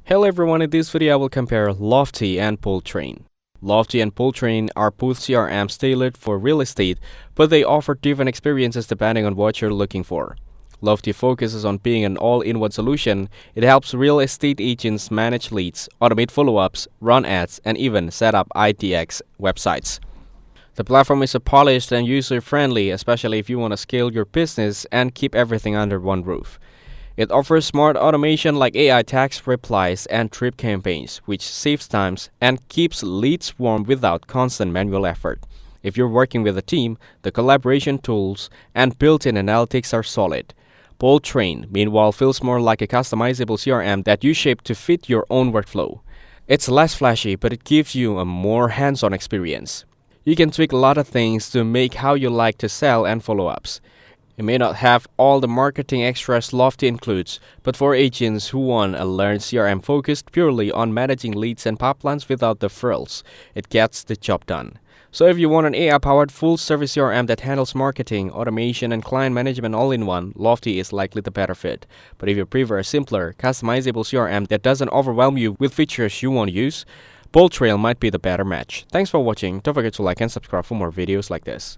Hello everyone, in this video I will compare Lofty and BoldTrail. Lofty and BoldTrail are both CRMs tailored for real estate, but they offer different experiences depending on what you're looking for. Lofty focuses on being an all-in-one solution. It helps real estate agents manage leads, automate follow-ups, run ads, and even set up ITX websites. The platform is polished and user-friendly, especially if you want to scale your business and keep everything under one roof. It offers smart automation like AI text replies and drip campaigns, which saves time and keeps leads warm without constant manual effort. If you're working with a team, the collaboration tools and built-in analytics are solid. BoldTrail, meanwhile, feels more like a customizable CRM that you shape to fit your own workflow. It's less flashy, but it gives you a more hands-on experience. You can tweak a lot of things to make how you like to sell and follow-ups. It may not have all the marketing extras Lofty includes, but for agents who want a learned CRM focused purely on managing leads and pipelines without the frills, it gets the job done. So if you want an AI-powered full-service CRM that handles marketing, automation, and client management all in one, Lofty is likely the better fit. But if you prefer a simpler, customizable CRM that doesn't overwhelm you with features you won't use, BoldTrail might be the better match. Thanks for watching. Don't forget to like and subscribe for more videos like this.